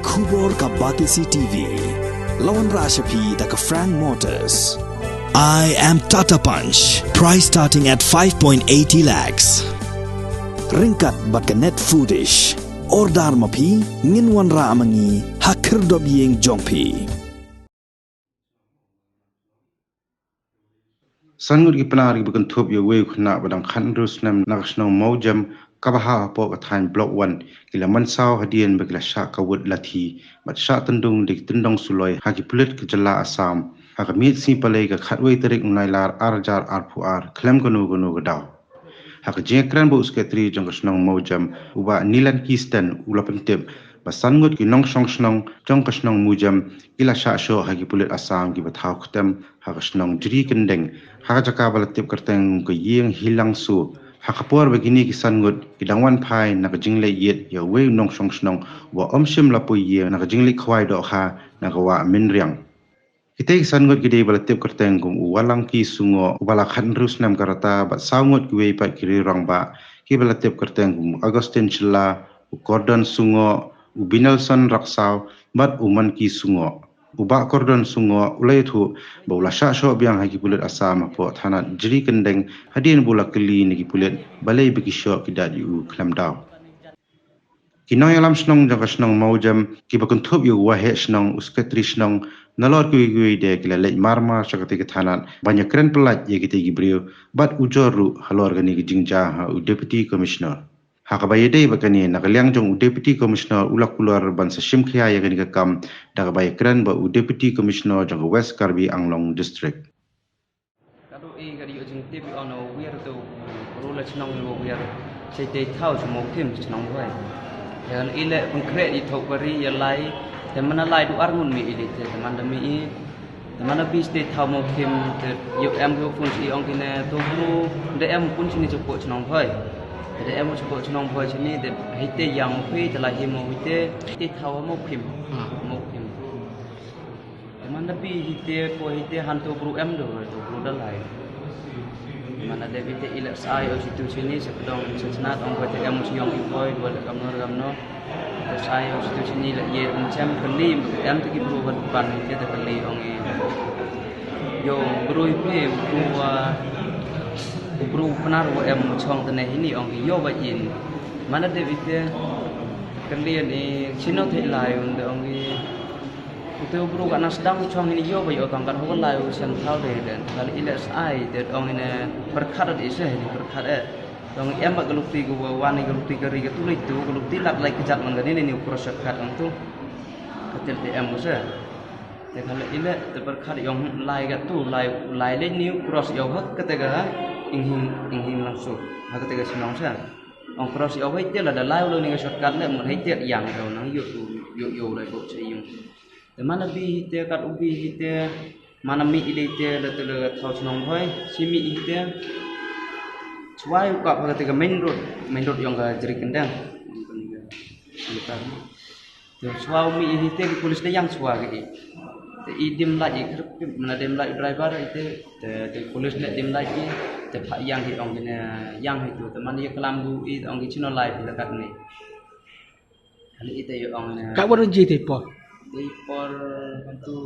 Kubor ka Batisi TV. Lawan Rashapi da ka Frank Motors. I am Tata Punch. Price starting at 5.80 lakhs. Ringkat bat ka net foodish. Ordar mapi nginwan ra amangi hakir dob yeng jongpi. Sangut ki penari bukan tup ya wei khna badang khan rus nam naksno maujam kabaha po kathan block 1 kila mansau hadian begla sha kawut lathi bat sha tendung dik tendong suloi haki pulit ke jala asam haka mit si palai ka khatwei terik unailar arjar arpuar klem kono gadaw haka jekran bo usketri jong kasnong maujam uba nilan kistan ulapentep basangut ki nong song jong kasnong mujam ila sha sho haki pulit asam ki bathau khutem haka snong jri kendeng haka jaka balatip kerteng ko yeng hilang su hakapor begini kisangut kidangwan phai nak jingle yet ya we nong song wa omshim lapu ye nak jingle khwai do kha nak wa minriang kita kisangut gide balatip kerteng kum walang ki sungo wala khan rus nam karata ba saungut we pa kiri rangba ki balatip kerteng kum agustin chilla gordon sungo ubinelson raksau bat uman ki sungo uba kordon sungo ulai thu bola sha sho biang hagi pulet asam po thana jri kendeng hadin bola keli ni pulet balai biki sho kidat yu klam daw kinoy alam snong jaga snong maujam ki bakun thup yu wa he snong uskatri snong nalor kui de kila le marma sakati ke thana banya kren pelat ye kiti gibriu bat ujoru halor gani jingja ha deputy commissioner hakabaye dei bakani nakaliang jong deputy commissioner ulak kulor ban sa shimkhya ya gani kam dagabaye kran ba deputy commissioner jong west karbi anglong district kado gari jing tv ono wir to rula chnong lo wir sei te thau chmo kim chnong hoi yan ile konkret di thok bari ya lai te mana lai du armun mi ile te mana mi mana bis te thau mo kim te yo em go fun si ong kine to bru de em pun sini chpo chnong hoi de em chpo chnong hoi sini de hite yang phi te la hi mo hite te thau mo kim mana bi hite ko hite han to bru em do to bru da lai mana de hite ile sai o situ sini sepedong sesna tong ko te em siong ikoi dua de gamno de sai o situ sini la ye cham kali em te ki bru ban hite te kali ong e yo bru pe bru penar wo em chong tene hini ong yo ba in mana de hite kali ni sino te lai unde ong itu bro kana sedang chong ini yo bayo tangkan ho lai usian thau de den kali iles ai de ong ine berkhat de se berkhat dong em ba galukti go wani galukti kari ke tulit tu galukti lak lai kejat man gani ni proses khat ang tu ketil de em se de kali ile de berkhat yong lai ga tu lai le ni cross yo hak ketega ing langsung hak ketega sinong se ong cross yo hai te la da lai lo ni ga shortcut le mun hai te yang do nang yo lai bo che yung mana bi hite kat ubi hite mana mi ilite le tele thau chnong hoi simi hite chuai ka phagate ka main road yang ga jeri kendang to chuau mi hite ki polis de yang chua ge te idim la ji krip mana dem la driver ite te polis ne dem la ji te pha yang hi ong ne yang hi tu te man ye kalam bu i ong gi chino lai pula kat ni hal ite yo ong ne ka wor ji te po di por itu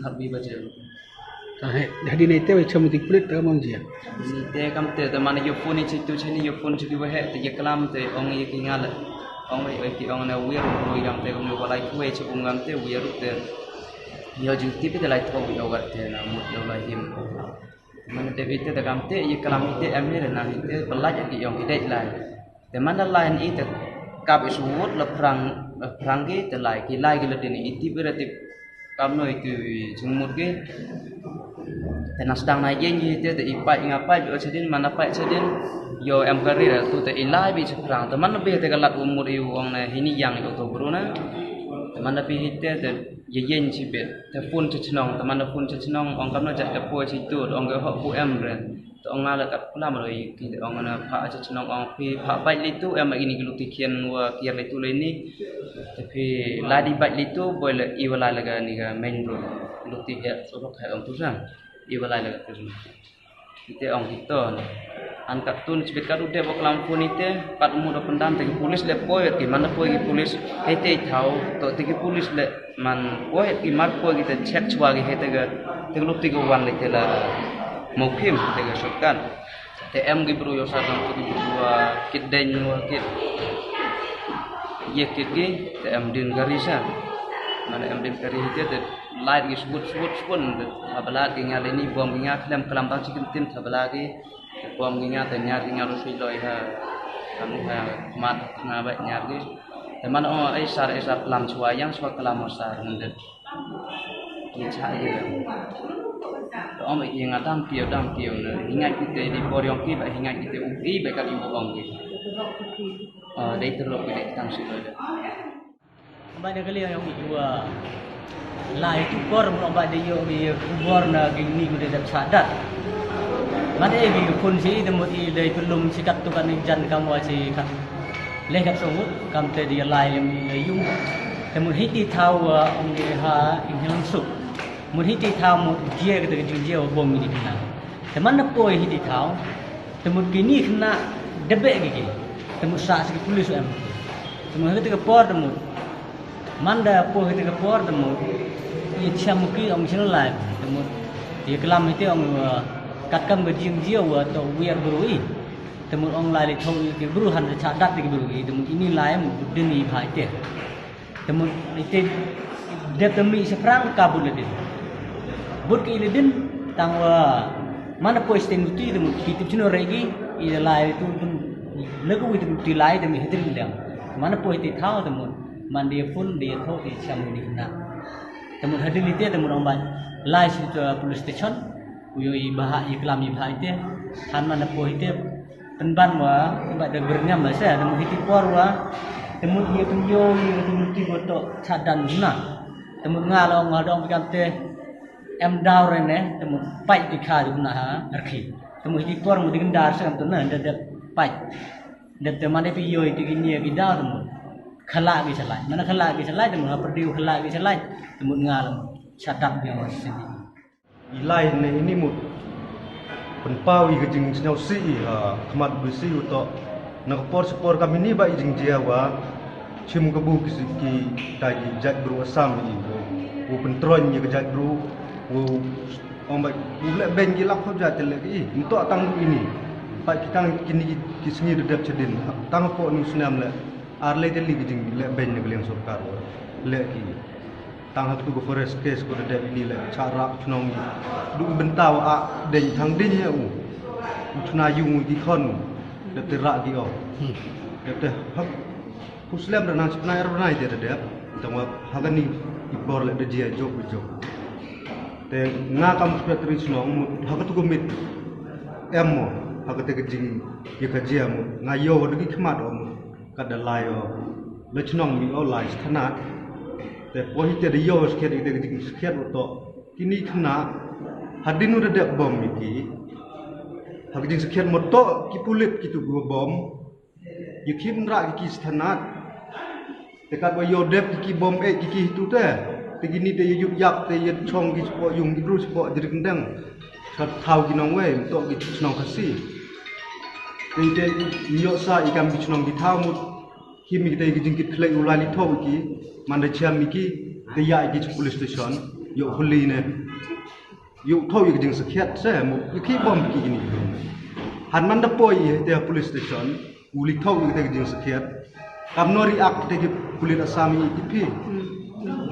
khabi baca tahe jadi nete we chamu tik plit ta mon jia ni te kam te man yo phone chitu chani yo phone chitu we te ye kalam te ong ye kingal ong we ki ong na wir no yang te ong walai kue chu ungam te wir te yo jing tipi te lai tho yo gar te na mut yo lai him man te vite te kam te ye kalam te amir na te belaj ki ong ide lai te man lai ni te kap isut la perang ke te lai ki lai ke le ni iti berati kam noi tu jumut ke te nasdang na ye ni te ipai ngapai jo sedin mana pai sedin yo em kari ra tu te ilai bi perang te man be te galat umur yu wong na hini yang yo to bro na te man bi hite te ye yen chi be te fun chi chnong te man fun chi chnong ong kam no ja te po chi tu ong ge ho pu em re te ong ala kat pula mo ri ki te ong na pha chi chnong ong pi pha pai li tu em ini gelu ti kian wa kian le tu le ni te pi la di bai li tu boy le i wala la ga ni ga main road lu ti he so ro khai ong tu sa i wala la ga tu ite ong ki to angkat tun cibit kadu de boklam punite pat mu do pendam tegi polis le poet ki mana poet ki polis hete thau to tegi polis le man poet ki mak poet ki te check chwa ki hete ga teglu tigo wan le tela mokim tega shotkan te em gi bro yo sa dang tu dua kit den kit ye kit gi te em din garisa mana em din kari hete te light gi sebut habala gi ngale ni bom gi ngak kelam bang cikin tin habala gi bom gi ngak te nyar gi ngaru sui loi ha kamu ha mat nga ba nyar gi te mana o ai sar kelam chwa yang chwa kelam sar ndet ki cha ye om yang dang kieu ne ingat kita di poriong ki ba ingat kita upi ba kali bong ki dai terlo ki tang si lo ba de kali yang dua lai tu kor mo ba de yo bi kubor na gi ni ku de sadat ma de gi pun si de mo i dai pelum sikat tu kan jan kamu si kan le kat somut kam te dia lai yung te mo hiti thau om ge ha in hilang su một hít thao một dia cái từ dia bom ini kena. Teman apa hít thao? Temu kini kena debek gigi. Temu sa sikit polis em. Temu hit ke por temu. Manda apa hit ke por temu. Ia chamuki om sing lai. Temu dia kelam hit om kat kam ke jing dia atau wir berui. Temu ong lai le thau ke buru han cha dat ke berui. Temu ini lai mu deni bhai te. Temu itu dep temi seprang kabul le. Bud ke ilidin tangwa mana pois tenuti demu kitip chino regi ida lai tu lagu itu ti lai demi hidin dam mana pois ti thau demu man dia pun dia thau ti chamu ni na demu hadin ite demu rong ban lai situ police station uyo i baha i kelam i baha ite han mana pois ite penban wa ba de bernyam ba sa demu hiti por wa demu ia tunjo ia tenuti botok sadan na demu ngalo ngadong pikante em đau rồi nè, tụi mình bay đi khai được na ha, arki, tụi mình đi qua một cái đào sang tụi nó đợt bay, đợt mà để video thì cái nhiều cái đau tụi mình khala cái salai, mana khala cái salai tụi mình học điều khala cái salai, tụi mình ngal shut up yang masih ini. Ilai ini một penpau i kejing senau si kemat besi untuk nak support kami ni baik jing dia wa cim kebu ki tadi jat bru asam ni wo pentron ni ke jat bru wo ombat bulak ben gilak kau jat lagi untuk tang ini pak kita kini kisni dedap cedin tang po nu senam la arle teli kejing le ben ni beleng sorkar le ki tang hatu ko forest case ko dedap ini le cara chnong ni du bentau a den thang din ya u chuna yung ki khon de tera ki o de hak Muslim dan nasibnya orang itu ada, tentang hagan ni ibor le dia jok. Te ngakam seperti nong, hagan tu komit emo, hagan te kejing ye kerja mu, ngayo degi kemat om, kada layo, lechnong mi olai stana, te pohi te yo sekian te kejing sekian untuk kini kena hadin udah ada bom iki, hagan sekian moto ki pulit kitu gua bom. Yakin rak kiki stanat dekat bayo dep kiki bom kiki itu teh begini teh yuk yak teh yuk chong ki sport yung gidru sport jadi kendang tahu kinong we untuk gitu senang kasih teh yuk sa ikan gitu senang ditau mut kimi kita iki jengkit klek ulali tau iki manda jam iki teh ya iki police station yuk huli ne yuk tau iki jeng sekiat saya mu iki bom iki gini han manda poi teh police station uli tau kita kejeng sekiat kam nori ak kita kulit asami ipi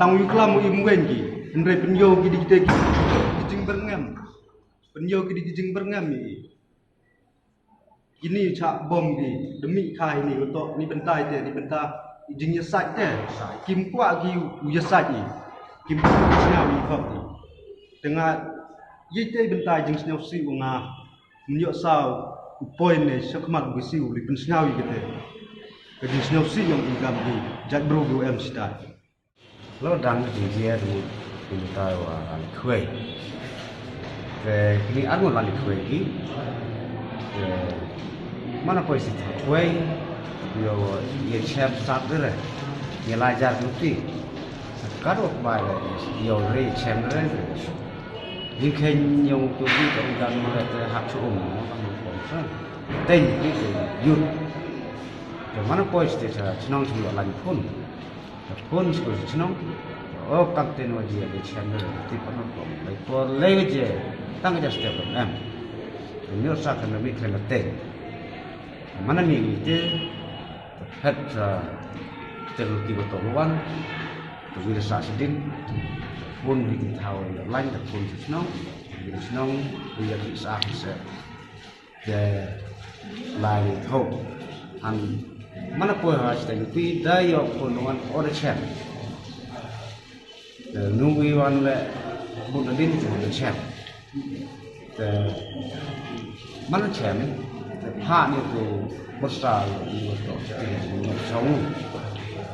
tang yuklam imwen ki ndre penyo ki kita kejeng berngam penyo ki kejeng berngam ini cak bom ki demi kai ni untuk ni bentai te ni benta jeng yesat te kim kwa ki yesat ni kim snyaw ni khop ni dengan yite bentai jeng snyaw si unga mnyok saw poin ni sakmat besi uli pensnawi kita jadi snowsi yang ingam di jat bro em sita lo dan dia tu kita wa kue ke ini anu lali kue ki mana posisi kue yo ye chef sabdre ye lajar tuti karo mai yo re chemre ni ken yung tu di tong dan mo le hak chu tên cái gì yun rồi mana poi sih senang semua lagi pun semua senang oh kantin wajib ada channel di penuh baik por lagi je tang aja setiap em ini usah kena mikir letih mana ni itu head terlalu betul luan jadi sasidin pun bikin tahu lain tak pun senang jadi senang dia bisa akses để lại thâu ăn mana poi harus dari pi dayo konuan ora chen nunggu wan le bukan din itu ada chen mana chen ha ni tu besar itu sống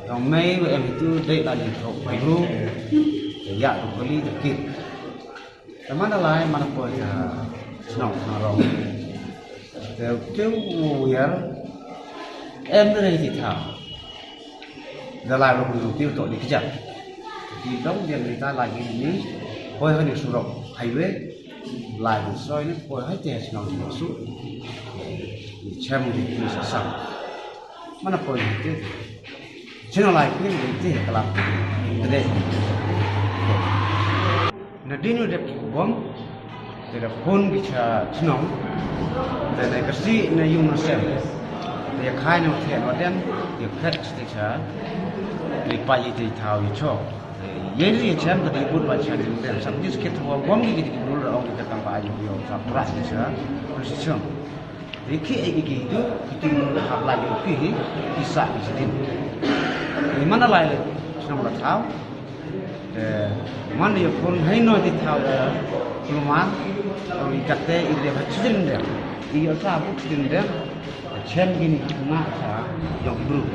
còn mấy em itu đây là những thâu phải luôn ya tu beli dikit mana lain mana poi senang harong kêu em tới đây thì thảo ra lại một mục tiêu tội đi cái chặt thì đóng tiền người ta lại cái gì coi hơi được sụp đổ hay với lại một soi nó coi hết tiền nó một chút xem một thì sẽ sẵn mà nó coi một chút chứ nó lại cái gì thì làm đây nó đi nó đẹp bóng để là phun bị nóng để này cái gì này dùng nó xem để khai nó thiện nó đen để khách thì chả để bài thì thao cho vậy thì xem cái bút bài xem thì đen sắm như cái thua bóng cái bút là ông cái tăng bài nhiều sao ra thì chả precision thì khi cái itu kita học lại cái bisa jadi di mana lại senang là thao mana dia pun hay nói thì thao keluar kalau kata ini dia macam dia iya sabuk dia chen gini kena yang dulu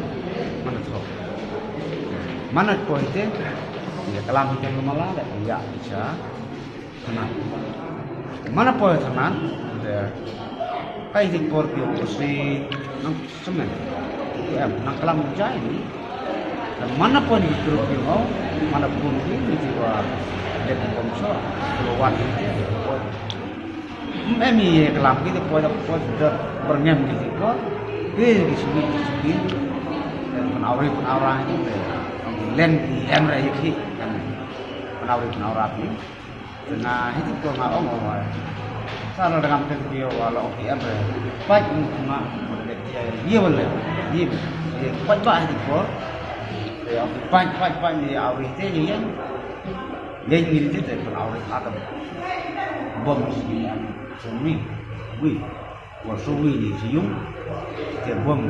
mana kau itu ya kelam kita malah ya bisa tenang mana poin tenang dia kai di portio si nang semen ya nang kelam jai ni mana pun itu mau mana pun ini jiwa dia sponsor keluar Memi kelam kita pada berngem gitu kok, di sini penawar itu len di emre itu kan penawar ini, nah itu kok nggak ngomong, kalau dengan video walau di emre, baik cuma dia boleh, dia baik itu kok, baik di awal itu dia, dia ini itu penawar atau bom sih. Sumi, wih, waktu wih ni siung, dia bom.